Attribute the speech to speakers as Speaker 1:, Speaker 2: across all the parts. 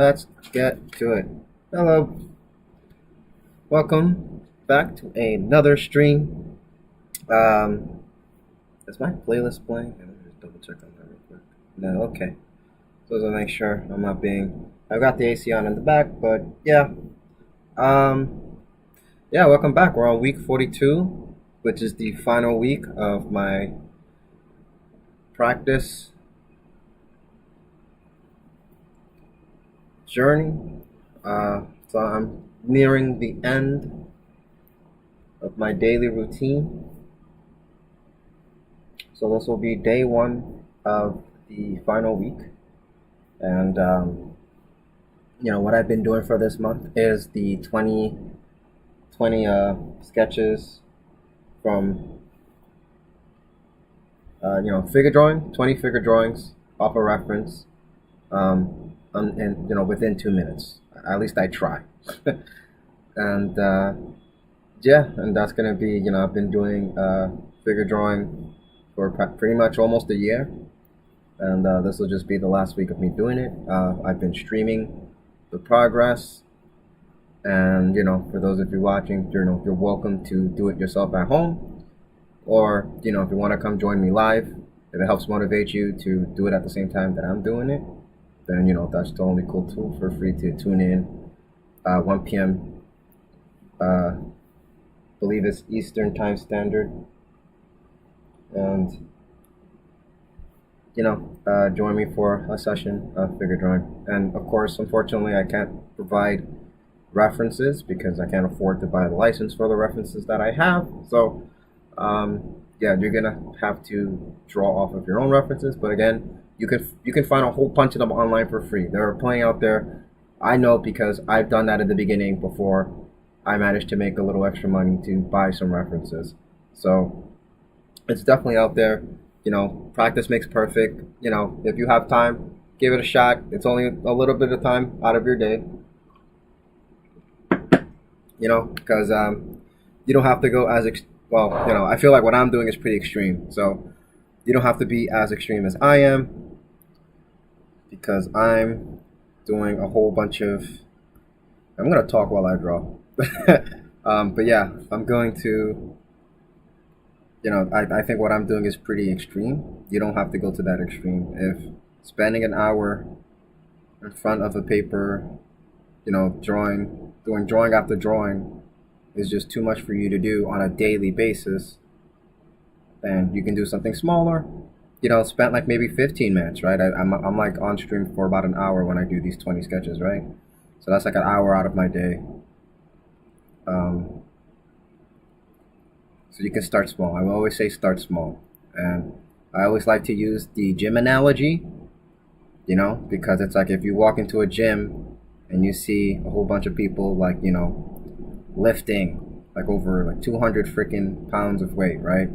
Speaker 1: let's get to it. Hello, welcome back to another stream. Um, is my playlist playing? Let me just double check on that real quick. No, okay. So to make sure I'm not being. I've got the AC on in the back, but yeah. Um, yeah, welcome back. We're on week 42, which is the final week of my practice journey. So I'm nearing the end of my daily routine. So this will be day one of the final week. And, what I've been doing for this month is the 20 sketches from, figure drawing, 20 figure drawings off a reference, and within 2 minutes. At least I try. And, yeah, and that's going to be, I've been doing figure drawing for pretty much almost a year. And this will just be the last week of me doing it. I've been streaming the progress. And, for those of you watching, you're welcome to do it yourself at home. Or, if you want to come join me live, if it helps motivate you to do it at the same time that I'm doing it, then, that's the only cool tool. For free to tune in 1 p.m. Believe it's Eastern Time Standard. And, join me for a session of figure drawing. And, of course, unfortunately, I can't provide references because I can't afford to buy the license for the references that I have. So, yeah, you're gonna have to draw off of your own references. But again, you can find a whole bunch of them online for free. There are plenty out there. I know because I've done that in the beginning before I managed to make a little extra money to buy some references. So it's definitely out there. Practice makes perfect. If you have time, give it a shot. It's only a little bit of time out of your day. Because you don't have to go as well. I feel like what I'm doing is pretty extreme. So you don't have to be as extreme as I am, because I'm doing a whole bunch of. I'm gonna talk while I draw. But yeah, I'm going to. I think what I'm doing is pretty extreme. You don't have to go to that extreme. If spending an hour in front of a paper, doing drawing after drawing is just too much for you to do on a daily basis, then you can do something smaller. Spend like maybe 15 minutes, right? I'm like on stream for about an hour when I do these 20 sketches, right? So that's like an hour out of my day. So you can start small. I will always say start small. And I always like to use the gym analogy, because it's like if you walk into a gym and you see a whole bunch of people like, lifting like over like 200 freaking pounds of weight, right?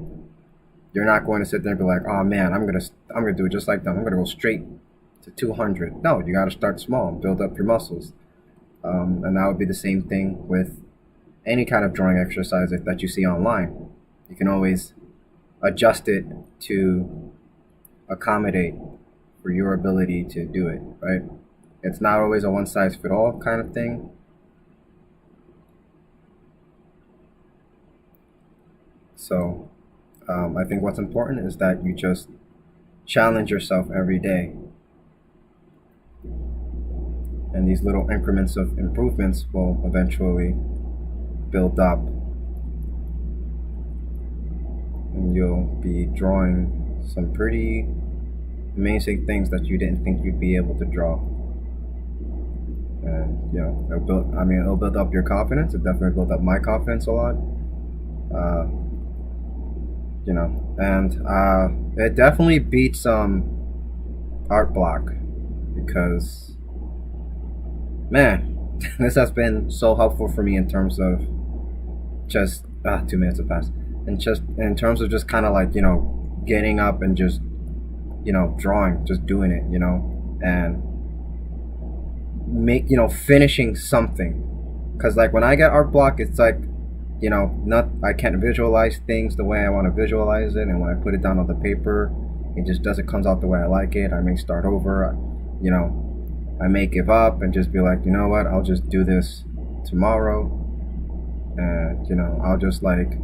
Speaker 1: You're not going to sit there and be like, oh man, I'm gonna do it just like them. I'm gonna go straight to 200. No, you got to start small and build up your muscles. And that would be the same thing with any kind of drawing exercise that you see online. You can always adjust it to accommodate for your ability to do it, right? It's not always a one-size-fits-all kind of thing. So I think what's important is that you just challenge yourself every day. And these little increments of improvements will eventually build up. And you'll be drawing some pretty amazing things that you didn't think you'd be able to draw. And it'll build up your confidence. It definitely built up my confidence a lot. And it definitely beats art block, because man, this has been so helpful for me in terms of just 2 minutes have passed, and just in terms of just kind of like getting up and just drawing, just doing it, and finishing something. Because like when I get art block, it's like I can't visualize things the way I want to visualize it, and when I put it down on the paper, it just doesn't comes out the way I like it. I may start over, I may give up and just be like, you know what, I'll just do this tomorrow, and I'll just like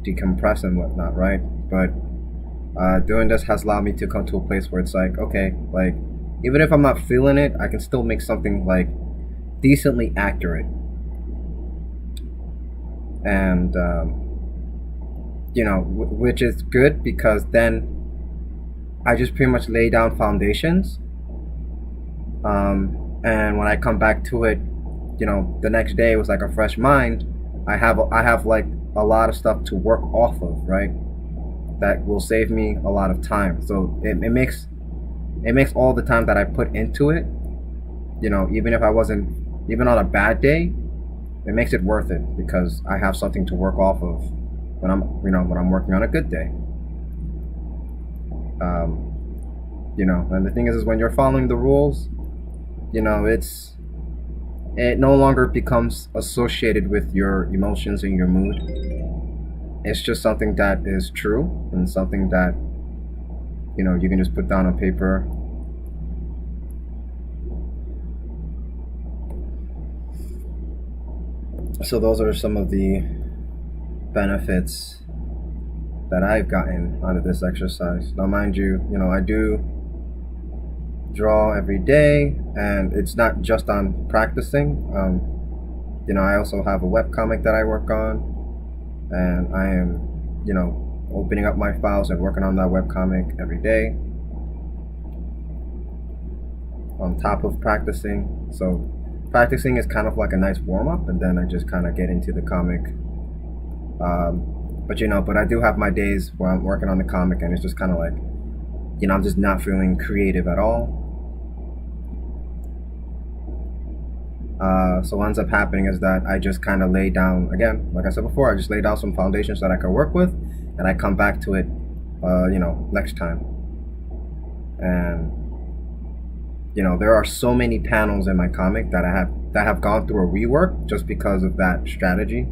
Speaker 1: decompress and whatnot, right? But doing this has allowed me to come to a place where it's like, okay, like even if I'm not feeling it, I can still make something like decently accurate, and which is good because then I just pretty much lay down foundations, and when I come back to it, the next day was like a fresh mind. I have like a lot of stuff to work off of, right? That will save me a lot of time. So it makes all the time that I put into it, even if I wasn't, even on a bad day, it makes it worth it because I have something to work off of when I'm working on a good day. And the thing is when you're following the rules, it no longer becomes associated with your emotions and your mood. It's just something that is true and something that you can just put down on paper. So those are some of the benefits that I've gotten out of this exercise. Now, mind you, I do draw every day, and it's not just on practicing. I also have a webcomic that I work on, and I am, opening up my files and working on that webcomic every day on top of practicing. So practicing is kind of like a nice warm up, and then I just kind of get into the comic. But I do have my days where I'm working on the comic, and it's just kind of like, I'm just not feeling creative at all. So what ends up happening is that I just kind of lay down, again, like I said before, I just lay down some foundations that I can work with, and I come back to it, next time. And there are so many panels in my comic that have gone through a rework just because of that strategy.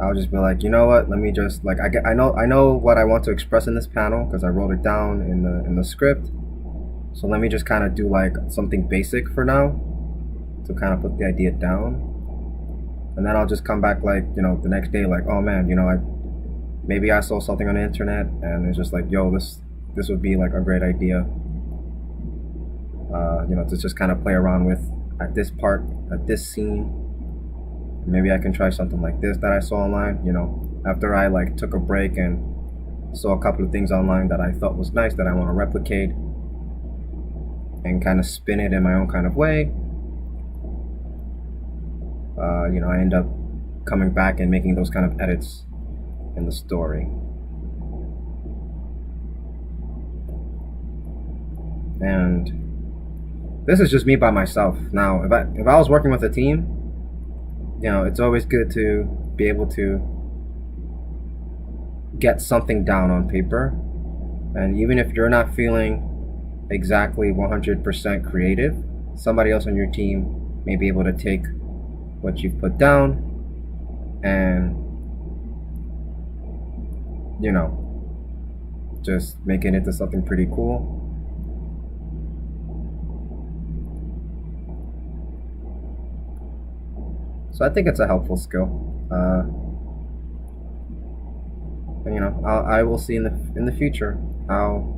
Speaker 1: I'll just be like, you know what? Let me just like I know what I want to express in this panel because I wrote it down in the script. So let me just kind of do like something basic for now to kind of put the idea down, and then I'll just come back like the next day like, oh man, maybe I saw something on the internet and it's just like, yo, this would be like a great idea. To just kind of play around with at this part, at this scene. Maybe I can try something like this that I saw online. After I like took a break and saw a couple of things online that I thought was nice that I want to replicate and kind of spin it in my own kind of way. I end up coming back and making those kind of edits in the story. And this is just me by myself. Now, if I was working with a team, it's always good to be able to get something down on paper. And even if you're not feeling exactly 100% creative, somebody else on your team may be able to take what you've put down and, just make it into something pretty cool. So I think it's a helpful skill. I will see in the future how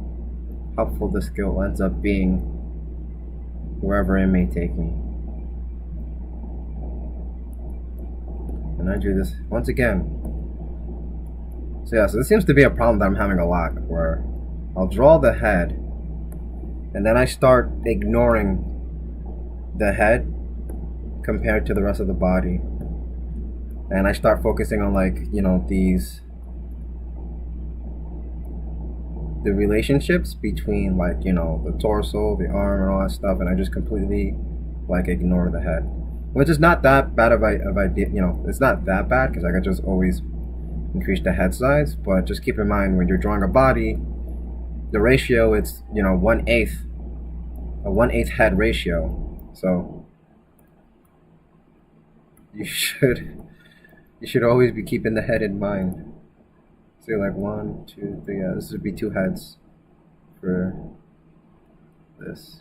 Speaker 1: helpful this skill ends up being wherever it may take me. And I do this once again. So this seems to be a problem that I'm having a lot, where I'll draw the head and then I start ignoring the head compared to the rest of the body, and I start focusing on like the relationships between like the torso, the arm, and all that stuff, and I just completely like ignore the head, which is not that bad of idea. It's not that bad because I can just always increase the head size, but just keep in mind when you're drawing a body, the ratio it's 1/8, a 1/8 head ratio. So you should always be keeping the head in mind. So you're like 1, 2, 3. Yeah, this would be 2 heads for this.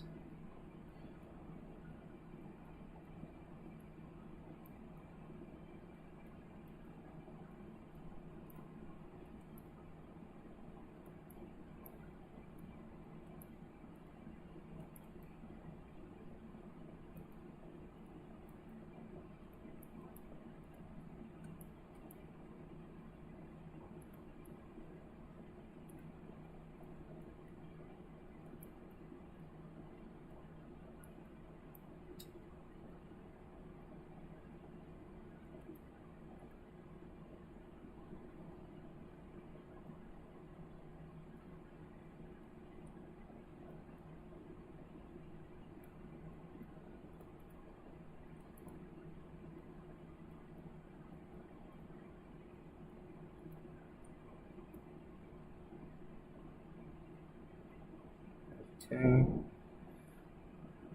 Speaker 1: Okay.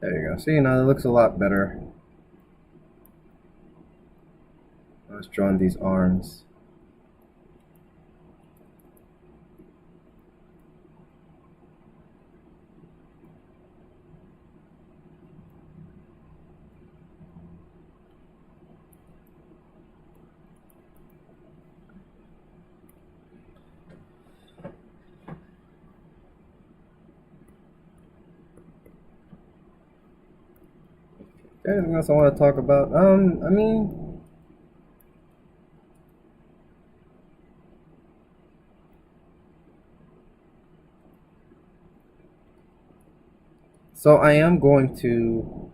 Speaker 1: There you go. See, now it looks a lot better. I was drawing these arms. Okay, anything else I want to talk about? I mean, so I am going to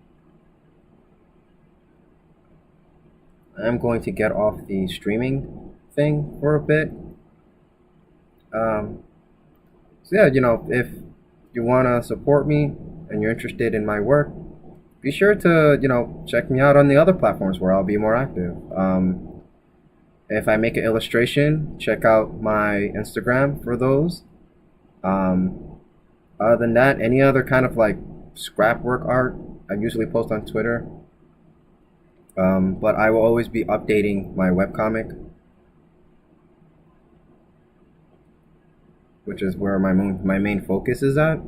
Speaker 1: get off the streaming thing for a bit. Um, so yeah, if you want to support me and you're interested in my work, be sure to, check me out on the other platforms where I'll be more active. If I make an illustration, check out my Instagram for those. Um, Other than that, any other kind of like scrapwork art, I usually post on Twitter. But I will always be updating my webcomic, which is where my main focus is at.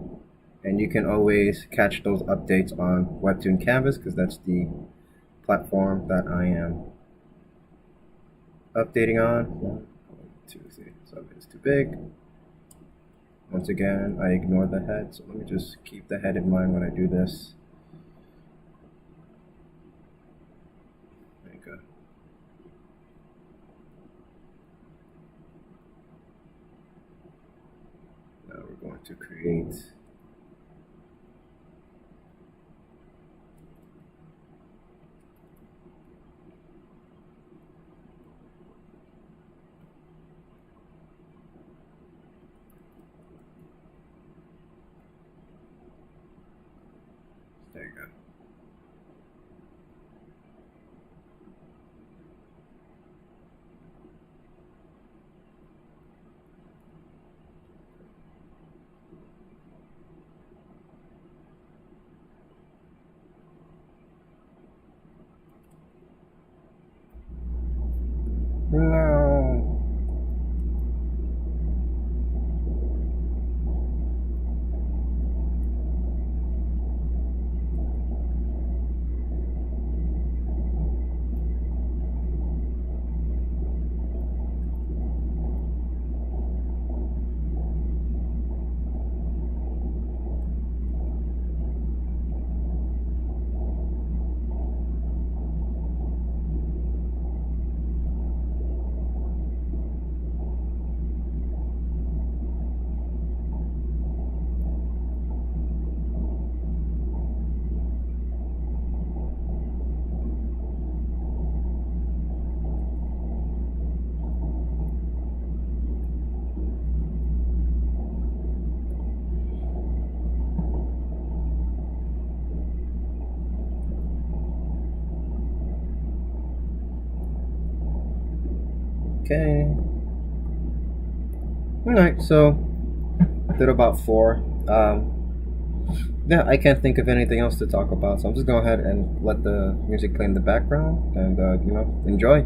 Speaker 1: And you can always catch those updates on Webtoon Canvas because that's the platform that I am updating on. One, two, three. So it's too big. Once again, I ignore the head, so let me just keep the head in mind when I do this. There you go. Now we're going to create. There you go. No. Okay. Alright, so did about four. Yeah, I can't think of anything else to talk about, so I'm just going ahead and let the music play in the background and, enjoy.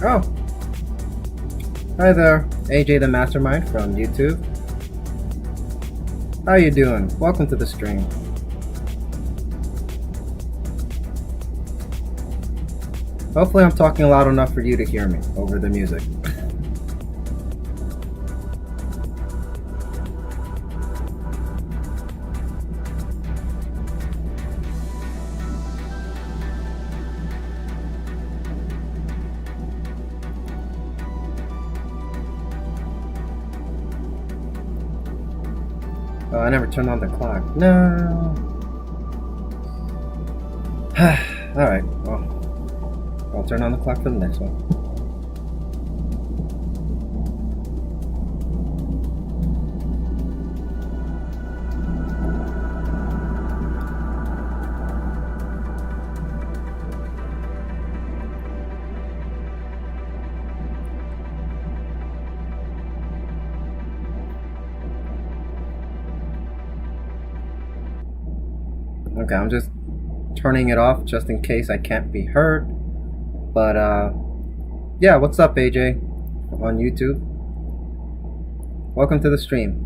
Speaker 1: Oh, hi there, AJ the Mastermind from YouTube. How you doing? Welcome to the stream. Hopefully I'm talking loud enough for you to hear me over the music. Oh, I never turned on the clock. No. Alright, well, I'll turn on the clock for the next one. Okay, I'm just turning it off just in case I can't be heard. But, yeah, what's up, AJ? On YouTube? Welcome to the stream.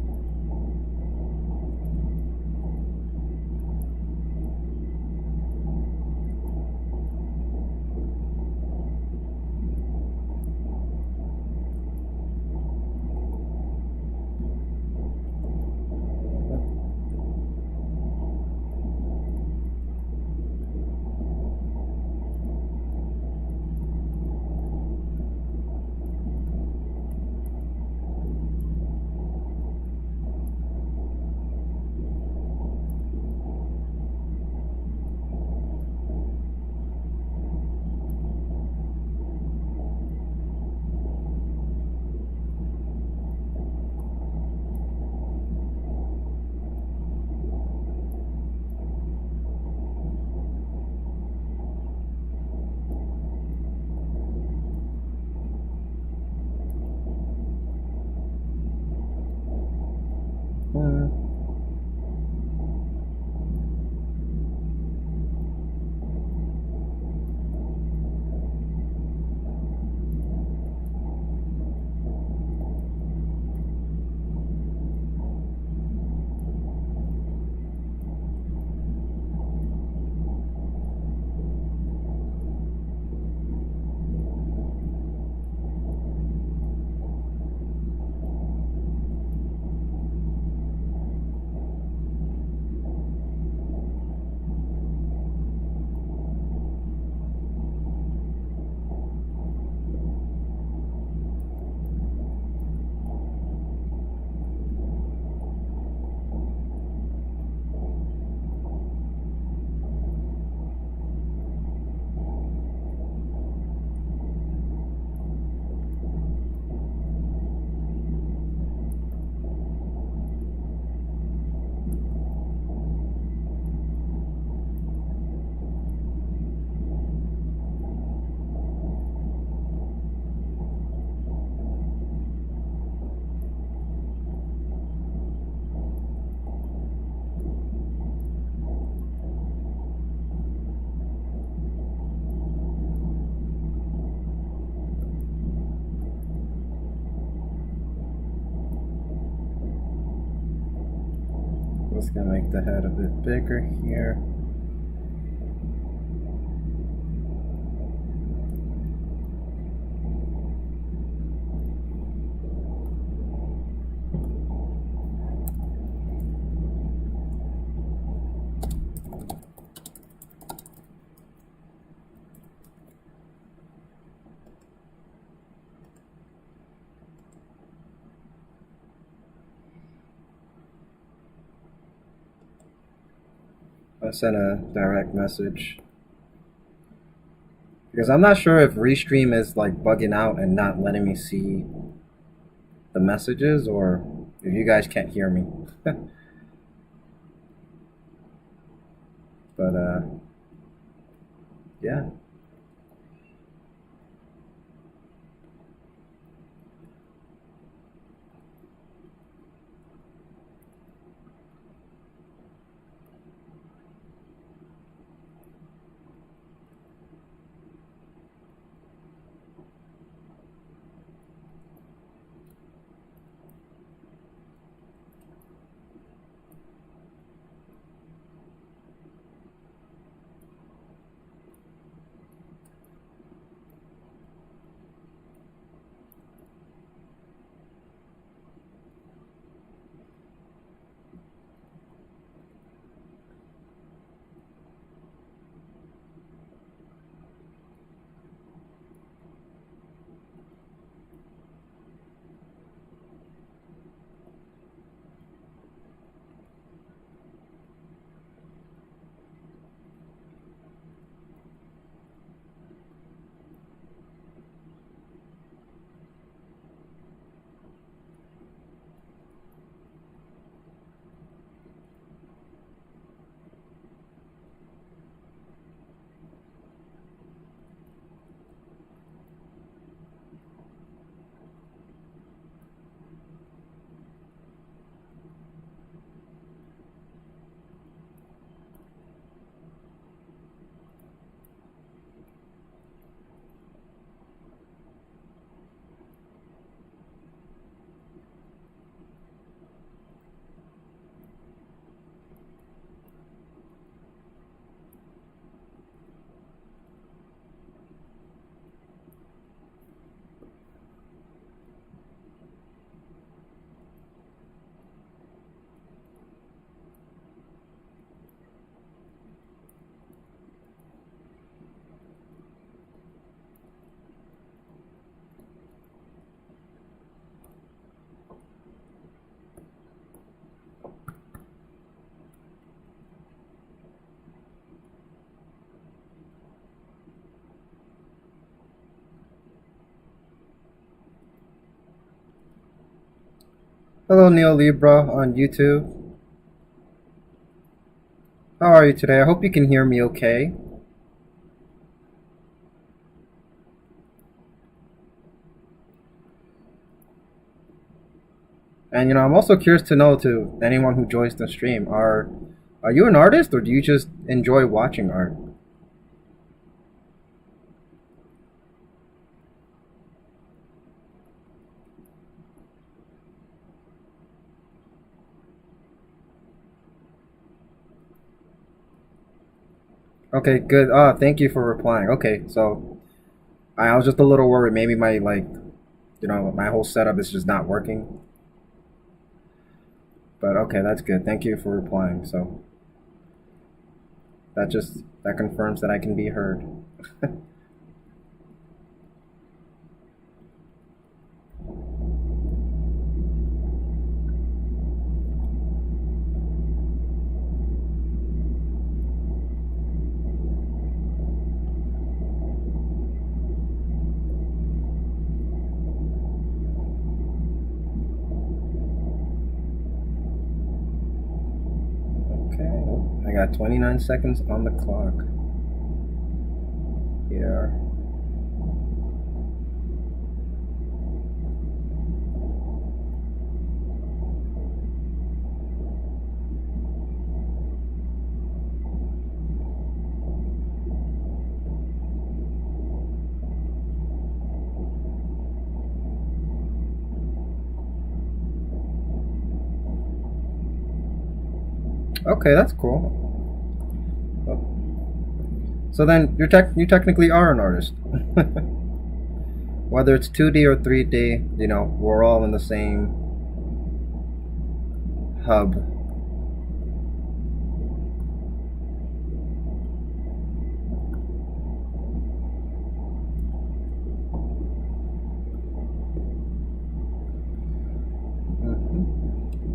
Speaker 1: Hmm. Just gonna make the head a bit bigger here. I sent a direct message because I'm not sure if Restream is like bugging out and not letting me see the messages, or if you guys can't hear me. But yeah. Hello, Neo Libra on YouTube. How are you today? I hope you can hear me okay. And I'm also curious to know, to anyone who joins the stream, are you an artist or do you just enjoy watching art? Okay, good. Thank you for replying. Okay, so I was just a little worried. Maybe my my whole setup is just not working. But okay, that's good. Thank you for replying. So that confirms that I can be heard. Okay, I got 29 seconds on the clock here. Okay, that's cool. So then you technically are an artist. Whether it's 2D or 3D, we're all in the same hub.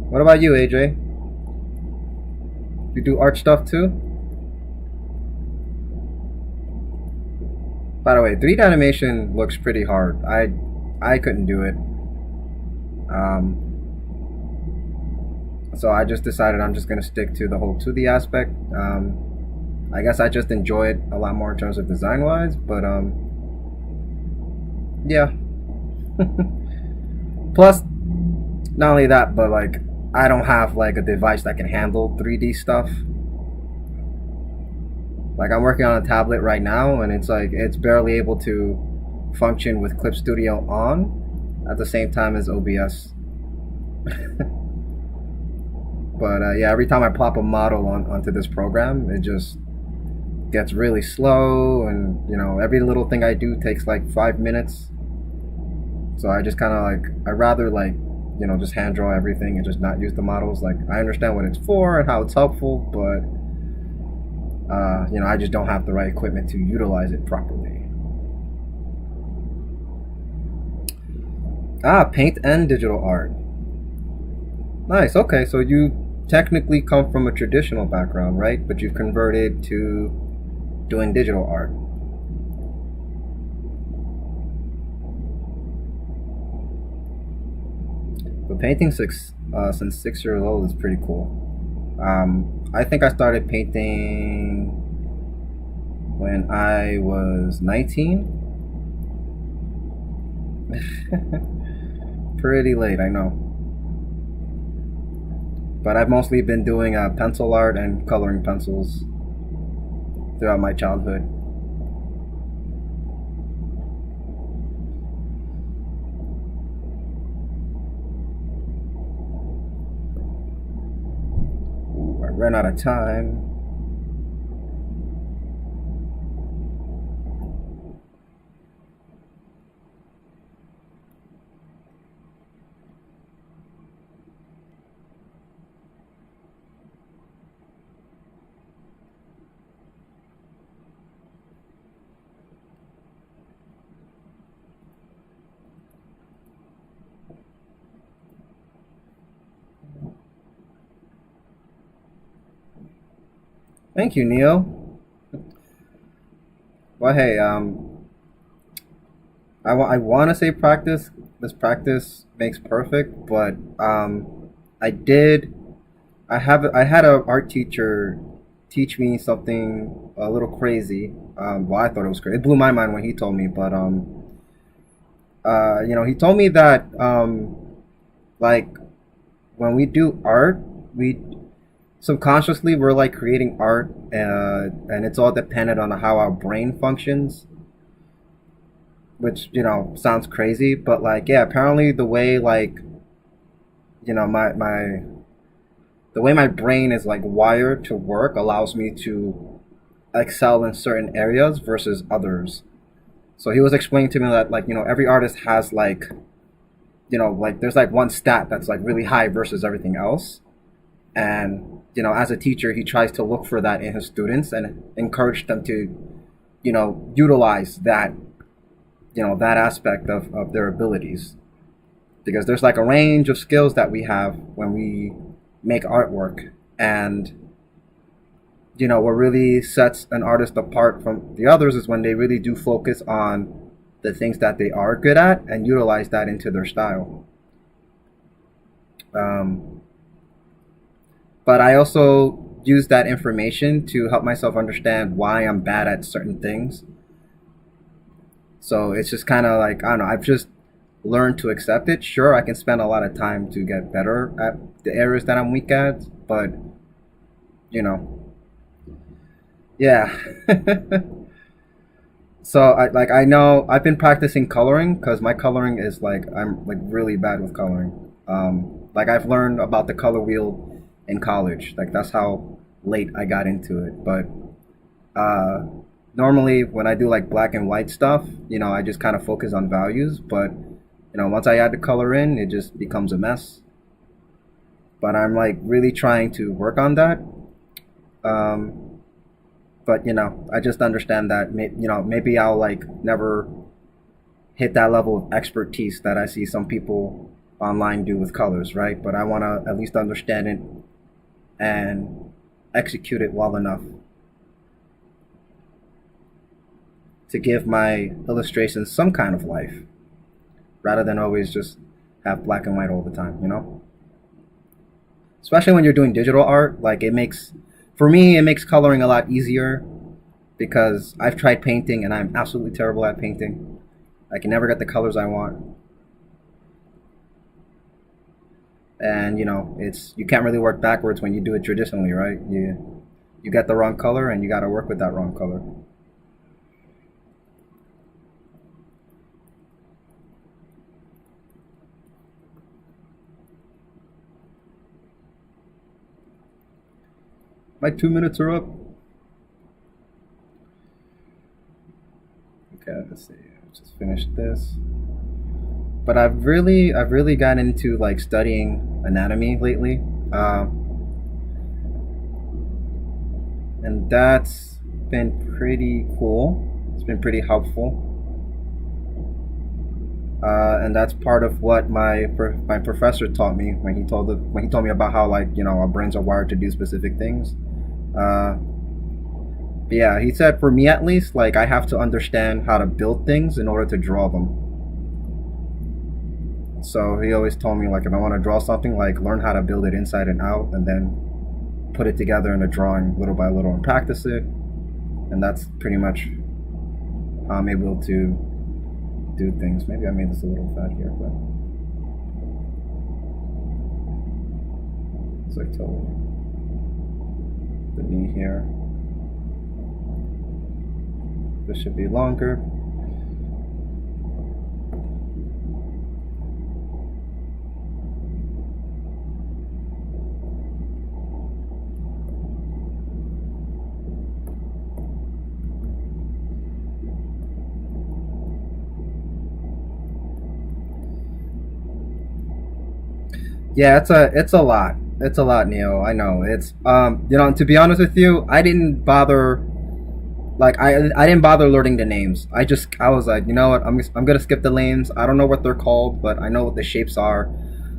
Speaker 1: What about you, AJ? You do art stuff too? By the way, 3D animation looks pretty hard. I couldn't do it. So I just decided I'm just gonna stick to the whole 2D aspect. I guess I just enjoy it a lot more in terms of design wise, but yeah. Plus, not only that, but like I don't have like a device that can handle 3D stuff. Like I'm working on a tablet right now, and it's barely able to function with Clip Studio on at the same time as OBS. But yeah, every time I plop a model onto this program, it just gets really slow, and every little thing I do takes like 5 minutes. So I just kind of I rather just hand draw everything and just not use the models. Like I understand what it's for and how it's helpful, but I just don't have the right equipment to utilize it properly. Paint and digital art. Nice. Okay, so you technically come from a traditional background, right? But you've converted to doing digital art. But painting since 6 years old is pretty cool. I think I started painting when I was 19. Pretty late, I know. But I've mostly been doing pencil art and coloring pencils throughout my childhood. Ooh, I ran out of time. Thank you, Neo. Well, hey, I want to say practice. This practice makes perfect, but I did. I had a art teacher teach me something a little crazy. Well, I thought it was crazy. It blew my mind when he told me, but he told me that like when we do art, we subconsciously we're like creating art, and it's all dependent on how our brain functions, which sounds crazy, but like yeah, apparently the way like my the way my brain is like wired to work allows me to excel in certain areas versus others. So he was explaining to me that like every artist has like like there's like one stat that's like really high versus everything else, and as a teacher he tries to look for that in his students and encourage them to utilize that that aspect of their abilities, because there's like a range of skills that we have when we make artwork, and what really sets an artist apart from the others is when they really do focus on the things that they are good at and utilize that into their style. um, but I also use that information to help myself understand why I'm bad at certain things. So it's just kind of like, I don't know, I've just learned to accept it. Sure, I can spend a lot of time to get better at the areas that I'm weak at, but you know, yeah. So I know I've been practicing coloring because my coloring is like I'm like really bad with coloring. Like I've learned about the color wheel in college. Like that's how late I got into it. But uh, normally when I do like black and white stuff, I just kind of focus on values. But once I add the color in, it just becomes a mess. But I'm like really trying to work on that. Um, but I just understand that maybe I'll like never hit that level of expertise that I see some people online do with colors, right? But I want to at least understand it and execute it well enough to give my illustrations some kind of life, rather than always just have black and white all the time. Especially when you're doing digital art, like for me, it makes coloring a lot easier because I've tried painting and I'm absolutely terrible at painting. I can never get the colors I want. And it's you can't really work backwards when you do it traditionally, right? You get the wrong color and you got to work with that wrong color. My 2 minutes are up. Okay, let's see. Let's just finish this. But I've really gotten into like studying anatomy lately, and that's been pretty cool. It's been pretty helpful, and that's part of what my professor taught me when he told me about how like our brains are wired to do specific things. Uh, but yeah, he said for me at least, like I have to understand how to build things in order to draw them. So he always told me like if I want to draw something, like learn how to build it inside and out, and then put it together in a drawing little by little and practice it. And that's pretty much how I'm able to do things. Maybe I made this a little fat here, but it's like totally the knee here. This should be longer. Yeah, it's a lot. It's a lot, Neo. I know. It's to be honest with you, I didn't bother like I didn't bother learning the names. I was like, you know what? I'm gonna skip the names. I don't know what they're called, but I know what the shapes are.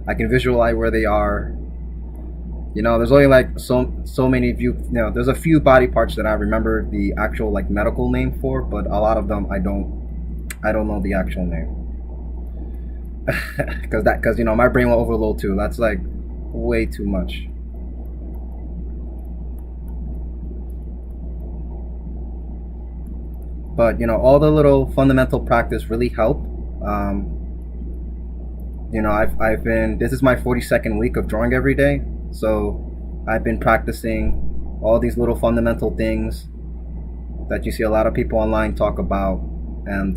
Speaker 1: I can visualize where they are. There's only like so many view. There's a few body parts that I remember the actual like medical name for, but a lot of them I don't. I don't know the actual name. Because my brain will overload too. That's like way too much. But all the little fundamental practice really help. Um, I've been this is my 42nd week of drawing every day, so I've been practicing all these little fundamental things that you see a lot of people online talk about, and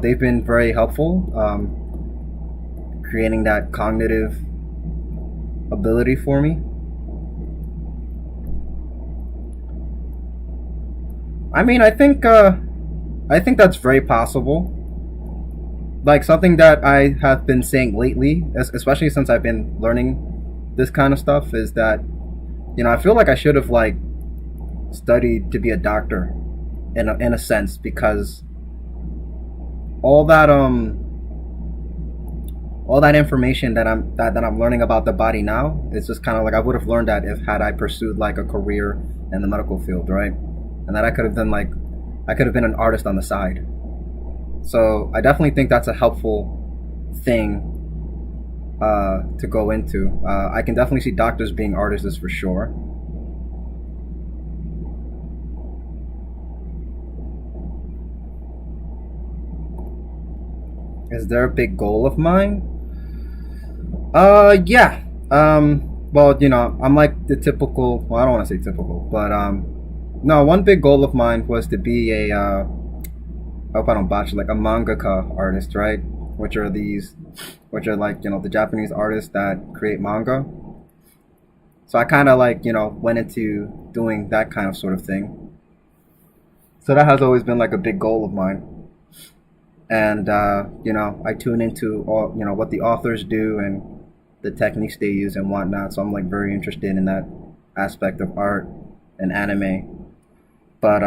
Speaker 1: they've been very helpful, creating that cognitive ability for me. I mean, I think that's very possible. Like something that I have been saying lately, especially since I've been learning this kind of stuff, is that I feel like I should have like studied to be a doctor in a sense, because all that all that information that I'm learning about the body now, it's just kind of like I would have learned that if had I pursued like a career in the medical field, right? And that I could have been an artist on the side. So I definitely think that's a helpful thing to go into. I can definitely see doctors being artists for sure. Is there a big goal of mine? Yeah. Well, I'm like the typical. Well, I don't want to say typical, but no. One big goal of mine was to be a. I hope I don't botch it, like a mangaka artist, right? Which are like the Japanese artists that create manga. So I kind of like went into doing that kind of sort of thing. So that has always been like a big goal of mine. And I tune into all what the authors do and the techniques they use and whatnot. So I'm like very interested in that aspect of art and anime. But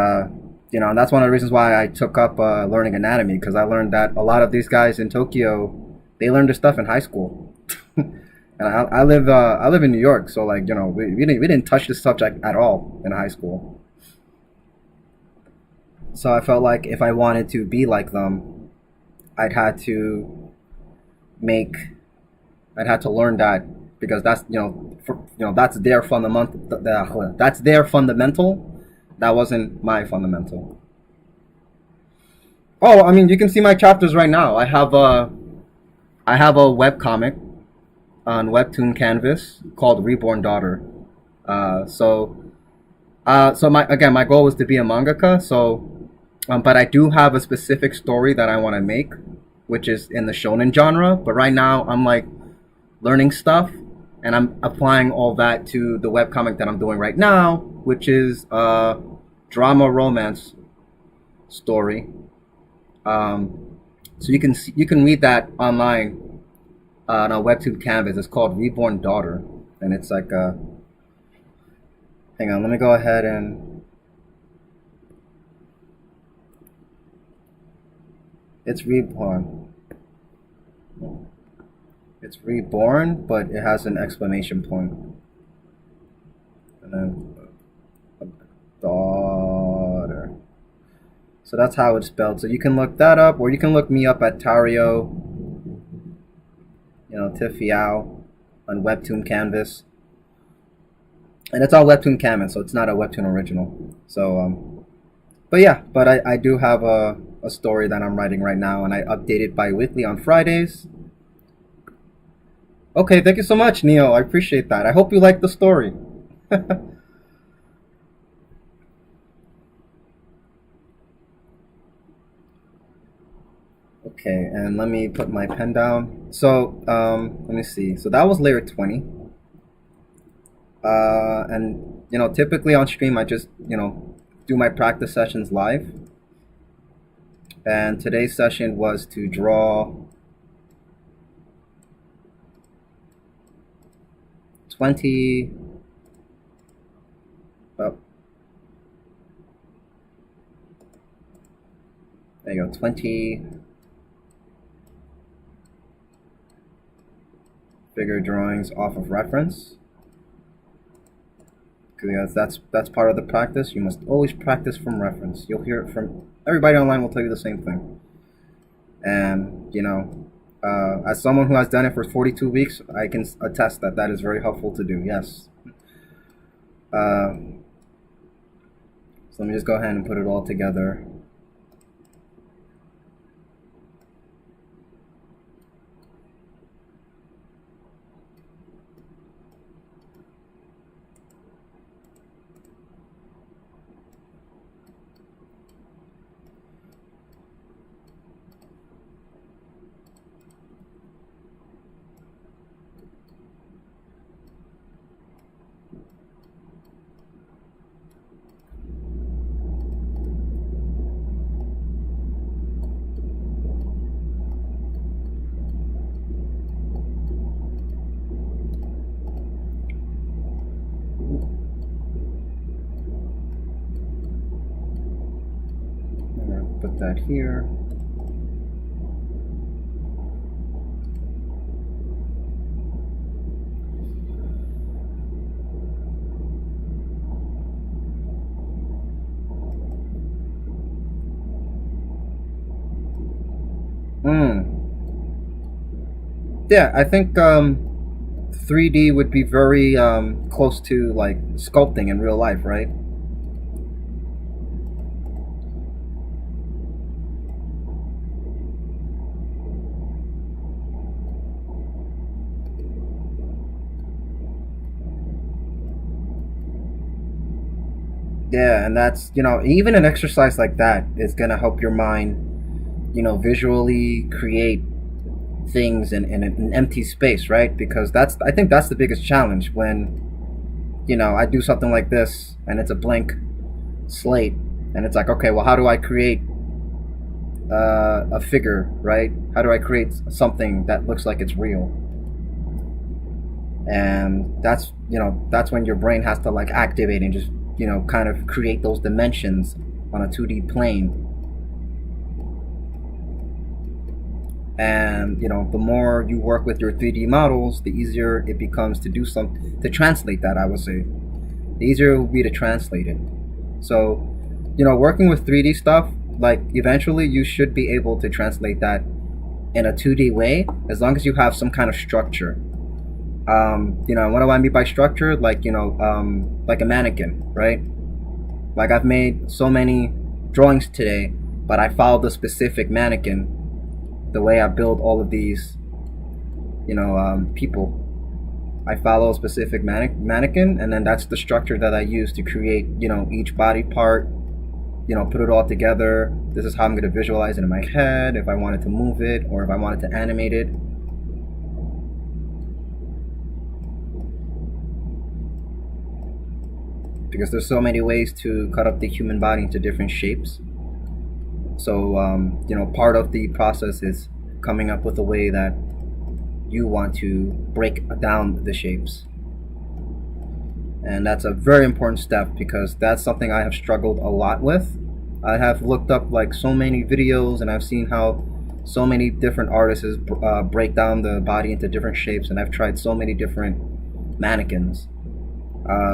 Speaker 1: and that's one of the reasons why I took up learning anatomy, because I learned that a lot of these guys in Tokyo, they learned this stuff in high school. And I live in New York, so like we didn't touch this subject at all in high school. So I felt like if I wanted to be like them, I'd had to make I'd had to learn that, because that's that's their fundamental. That's their fundamental. That wasn't my fundamental. Oh, I mean, you can see my chapters right now. I have a web comic on Webtoon Canvas called Reborn Daughter. So my goal was to be a mangaka. So, but I do have a specific story that I want to make, which is in the shonen genre. But right now, I'm like learning stuff, and I'm applying all that to the webcomic that I'm doing right now, which is a drama romance story. So you can read that online on a webtoon canvas. It's called Reborn Daughter, and it's like hang on, let me go ahead and it's reborn. It's reborn, but it has an exclamation point, and then daughter. So that's how it's spelled. So you can look that up, or you can look me up at Tario, Tiff on Webtoon Canvas. And it's all Webtoon Canvas, so it's not a Webtoon original. So, but yeah, but I do have a story that I'm writing right now, and I update it bi-weekly on Fridays. Okay, thank you so much, Neo. I appreciate that. I hope you like the story. Okay, and let me put my pen down. So, let me see. So that was layer 20. And typically on stream, I just do my practice sessions live. And today's session was to draw 20. Oh, there you go. 20 figure drawings off of reference. Because that's part of the practice. You must always practice from reference. You'll hear it from everybody online. Will tell you the same thing. And as someone who has done it for 42 weeks, I can attest that that is very helpful to do. Yes. Uh, so let me just go ahead and put it all together. I'm gonna put that here. Hmm. Yeah, I think 3D would be very close to like sculpting in real life, right? Yeah, and that's, even an exercise like that is going to help your mind, visually create things in an empty space, right? Because I think that's the biggest challenge when, I do something like this and it's a blank slate and it's like, okay, well, how do I create a figure, right? How do I create something that looks like it's real? And that's when your brain has to like activate and just kind of create those dimensions on a 2D plane. And the more you work with your 3D models, the easier it becomes to do something to translate that. I would say the easier it will be to translate it. So working with 3D stuff, like eventually you should be able to translate that in a 2D way, as long as you have some kind of structure. What do I mean by structure? Like, like a mannequin, right? Like I've made so many drawings today, but I followed the specific mannequin, the way I build all of these, people. I follow a specific mannequin, and then that's the structure that I use to create, each body part, put it all together. This is how I'm going to visualize it in my head, if I wanted to move it or if I wanted to animate it. Because there's so many ways to cut up the human body into different shapes. So, part of the process is coming up with a way that you want to break down the shapes. And that's a very important step because that's something I have struggled a lot with. I have looked up like so many videos and I've seen how so many different artists break down the body into different shapes, and I've tried so many different mannequins.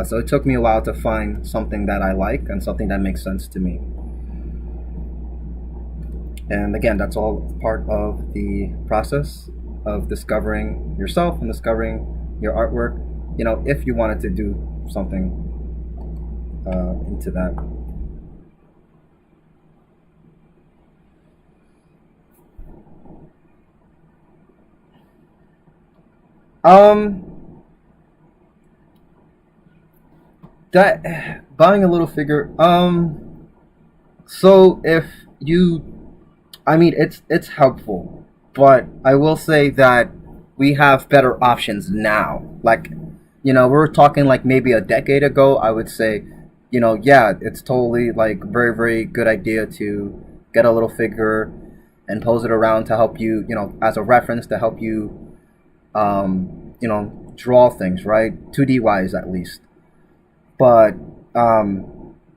Speaker 1: So it took me a while to find something that I like and something that makes sense to me. And again, that's all part of the process of discovering yourself and discovering your artwork. If you wanted to do something into that. Um, that buying a little figure. So if you I mean, it's helpful, but I will say that we have better options now. Like, we're talking like maybe a decade ago. I would say, yeah, it's totally like very very good idea to get a little figure and pose it around to help you, as a reference to help you, draw things, right? 2D wise at least. But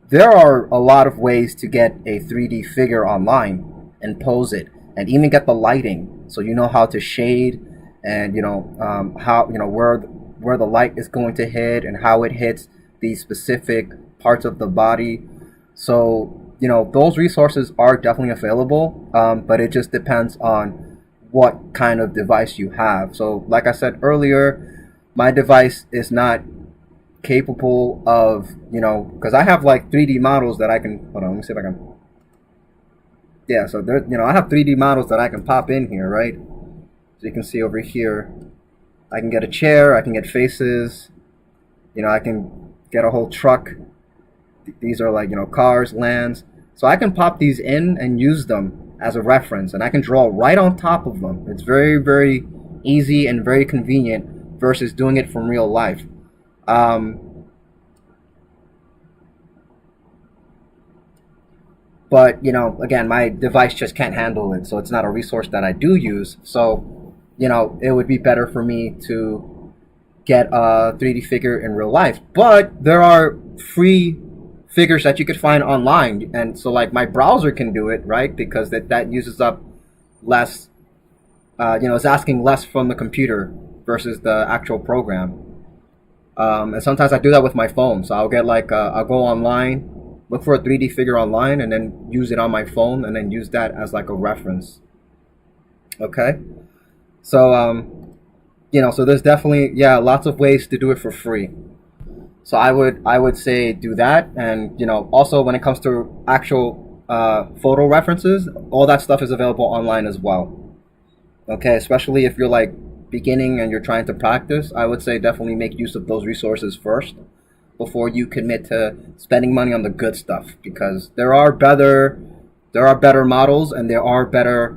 Speaker 1: there are a lot of ways to get a 3D figure online and pose it, and even get the lighting, so you know how to shade, and how where the light is going to hit and how it hits these specific parts of the body. So, those resources are definitely available, but it just depends on what kind of device you have. So, like I said earlier, my device is not capable of, because I have like 3D models that I can, hold on, let me see if I can, yeah, so there, I have 3D models that I can pop in here, right? So you can see over here, I can get a chair, I can get faces, I can get a whole truck. These are like, cars, lands. So I can pop these in and use them as a reference, and I can draw right on top of them. It's very, very easy and very convenient versus doing it from real life. Um, but, again, my device just can't handle it, so it's not a resource that I do use. So, it would be better for me to get a 3D figure in real life. But there are free figures that you could find online, and so like my browser can do it, right? Because that uses up less, it's asking less from the computer versus the actual program. And sometimes I do that with my phone. So I'll get like I'll go online, look for a 3D figure online, and then use it on my phone, and then use that as like a reference. Okay, so so there's definitely, yeah, lots of ways to do it for free. So I would say do that, and also when it comes to actual photo references, all that stuff is available online as well. Okay, especially if you're like beginning and you're trying to practice, I would say definitely make use of those resources first before you commit to spending money on the good stuff, because there are better models, and there are better,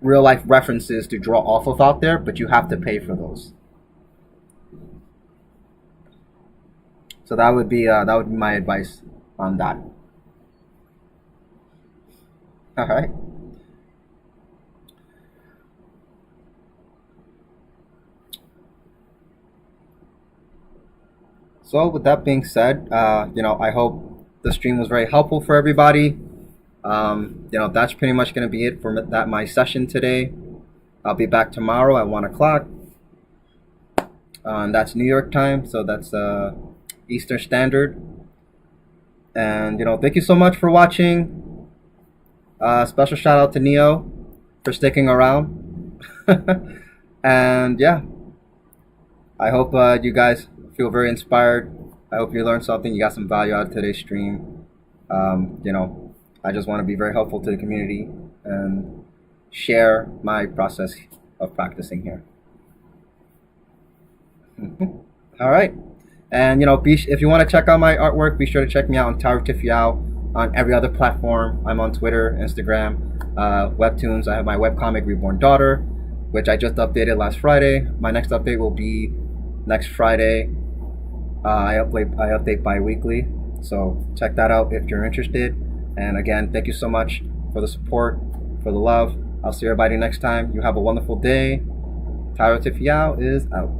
Speaker 1: real life references to draw off of out there, but you have to pay for those. So that would be my advice on that. All right. So with that being said, I hope the stream was very helpful for everybody. That's pretty much going to be it for that my session today. I'll be back tomorrow at 1 o'clock. And that's New York time, so that's Eastern Standard. And thank you so much for watching. Special shout out to Neo for sticking around. And yeah, I hope you guys feel very inspired. I hope you learned something. You got some value out of today's stream. I just want to be very helpful to the community and share my process of practicing here. All right. And if you want to check out my artwork, be sure to check me out on Tower Tifiao on every other platform. I'm on Twitter, Instagram, Webtoons. I have my webcomic Reborn Daughter, which I just updated last Friday. My next update will be next Friday. I update bi-weekly, so check that out if you're interested. And again, thank you so much for the support, for the love. I'll see everybody next time. You have a wonderful day. Tyro Tifiao is out.